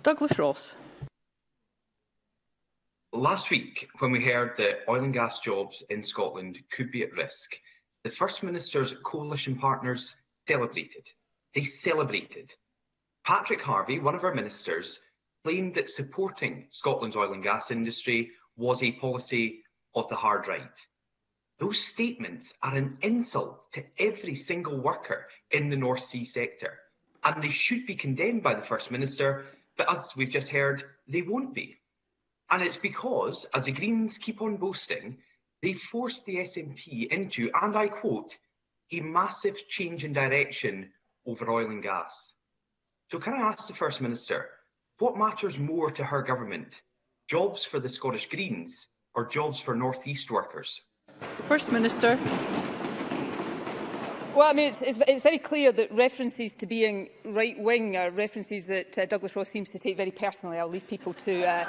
Douglas Ross. Last week, when we heard that oil and gas jobs in Scotland could be at risk, the First Minister's coalition partners celebrated. They celebrated. Patrick Harvie, one of our ministers, claimed that supporting Scotland's oil and gas industry was a policy of the hard right. Those statements are an insult to every single worker in the North Sea sector, and they should be condemned by the First Minister, but as we've just heard, they won't be. And it's because, as the Greens keep on boasting, they forced the SNP into, and I quote, a massive change in direction over oil and gas. So can I ask the First Minister, what matters more to her government, jobs for the Scottish Greens or jobs for North East workers? First Minister. Well, I mean, it's very clear that references to being right-wing are references that Douglas Ross seems to take very personally. I'll leave people to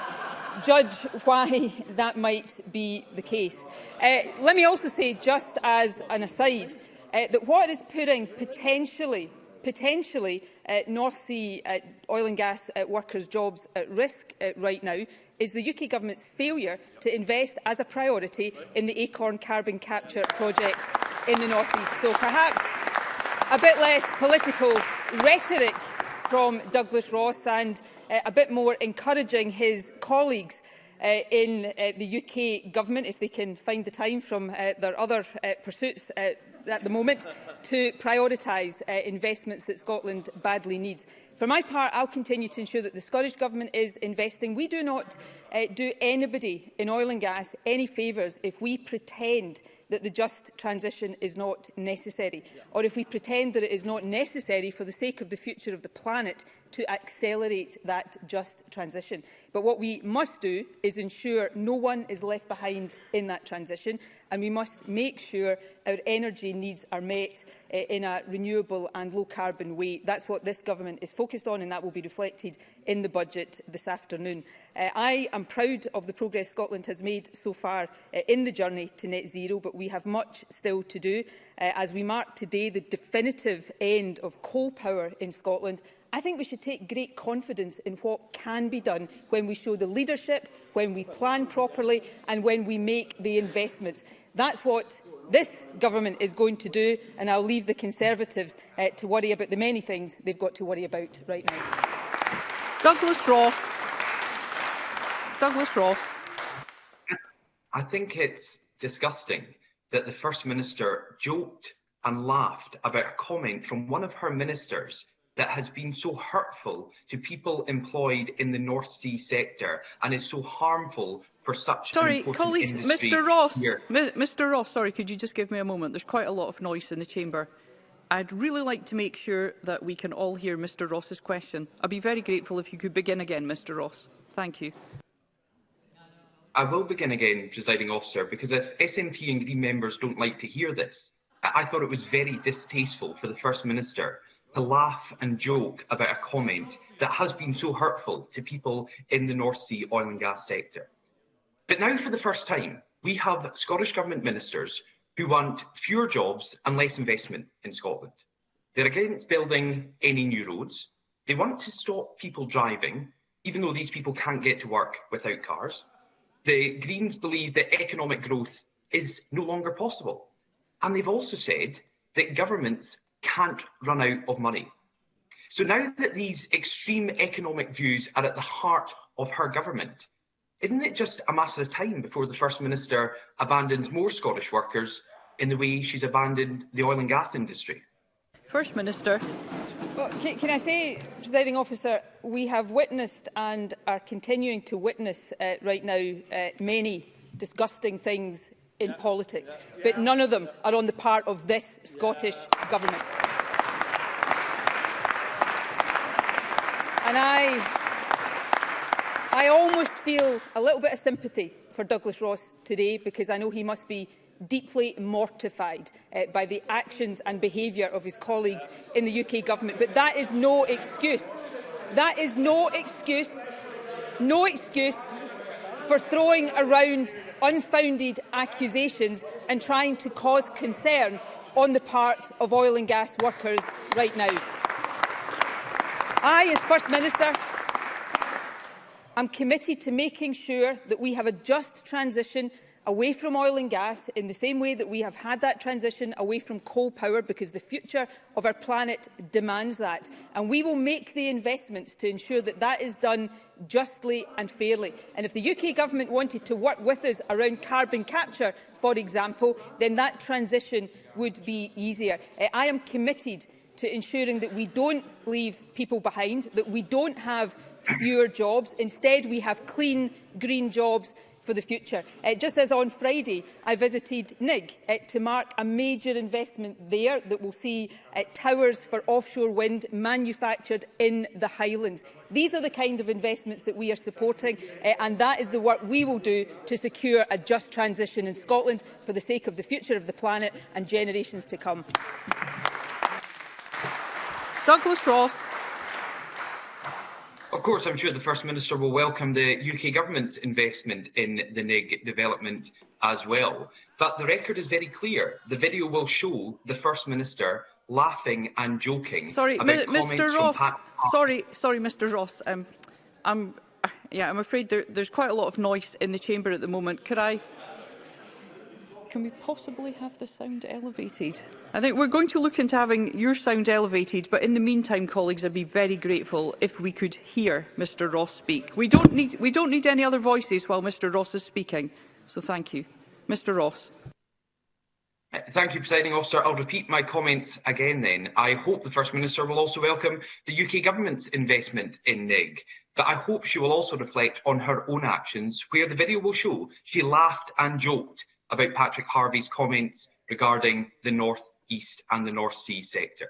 judge why that might be the case. Let me also say, just as an aside, that what is putting potentially North Sea oil and gas workers' jobs at risk right now is the UK Government's failure to invest as a priority in the Acorn carbon capture project in the North East. So perhaps a bit less political rhetoric from Douglas Ross and a bit more encouraging his colleagues in the UK Government, if they can find the time from their other pursuits at the moment, to prioritise investments that Scotland badly needs. For my part, I'll continue to ensure that the Scottish Government is investing. We do not do anybody in oil and gas any favours if we pretend that the just transition is not necessary, or if we pretend that it is not necessary for the sake of the future of the planet to accelerate that just transition. But what we must do is ensure no one is left behind in that transition, and we must make sure our energy needs are met in a renewable and low-carbon way. That's what this government is focused on, and that will be reflected in the budget this afternoon. I am proud of the progress Scotland has made so far in the journey to net zero, but we have much still to do. As we mark today the definitive end of coal power in Scotland, I think we should take great confidence in what can be done when we show the leadership, when we plan properly and when we make the investments. That's what this government is going to do, and I'll leave the Conservatives to worry about the many things they've got to worry about right now. Douglas Ross. Douglas Ross. I think it's disgusting that the First Minister joked and laughed about a comment from one of her ministers that has been so hurtful to people employed in the North Sea sector and is so harmful for such an important colleagues, industry. Mr Ross, here. Mr Ross, sorry, could you just give me a moment? There's quite a lot of noise in the chamber. I'd really like to make sure that we can all hear Mr Ross's question. I'd be very grateful if you could begin again, Mr Ross. Thank you. I will begin again, Presiding Officer, because if SNP and Green members don't like to hear this, I thought it was very distasteful for the First Minister to laugh and joke about a comment that has been so hurtful to people in the North Sea oil and gas sector. But now, for the first time, we have Scottish Government ministers who want fewer jobs and less investment in Scotland. They're against building any new roads. They want to stop people driving, even though these people can't get to work without cars. The Greens believe that economic growth is no longer possible. And they've also said that governments can't run out of money. So now that these extreme economic views are at the heart of her government, isn't it just a matter of time before the First Minister abandons more Scottish workers in the way she's abandoned the oil and gas industry? First Minister. Well, can I say, Presiding Officer, we have witnessed and are continuing to witness right now many disgusting things in politics, but none of them are on the part of this Scottish Government. And I almost feel a little bit of sympathy for Douglas Ross today, because I know he must be deeply mortified by the actions and behaviour of his colleagues in the UK Government. But that is no excuse. That is no excuse for throwing around unfounded accusations and trying to cause concern on the part of oil and gas workers right now. I, as First Minister, I'm committed to making sure that we have a just transition away from oil and gas in the same way that we have had that transition away from coal power, because the future of our planet demands that. And we will make the investments to ensure that that is done justly and fairly. And if the UK Government wanted to work with us around carbon capture, for example, then that transition would be easier. I am committed to ensuring that we don't leave people behind, that we don't have fewer jobs. Instead, we have clean, green jobs for the future. Just as on Friday, I visited Nig to mark a major investment there that will see towers for offshore wind manufactured in the Highlands. These are the kind of investments that we are supporting, and that is the work we will do to secure a just transition in Scotland for the sake of the future of the planet and generations to come. Douglas Ross. Of course, I'm sure the First Minister will welcome the UK Government's investment in the Nig development as well. But the record is very clear. The video will show the First Minister laughing and joking. Sorry, about Mr. Ross. Sorry, Mr. Ross. I'm afraid there's quite a lot of noise in the chamber at the moment. Can we possibly have the sound elevated? I think we're going to look into having your sound elevated, but in the meantime, colleagues, I'd be very grateful if we could hear Mr. Ross speak. We don't need any other voices while Mr. Ross is speaking, so thank you. Mr. Ross. Thank you, Presiding Officer. I'll repeat my comments again then. I hope the First Minister will also welcome the UK Government's investment in Nig, but I hope she will also reflect on her own actions, where the video will show she laughed and joked about Patrick Harvie's comments regarding the North East and the North Sea sector.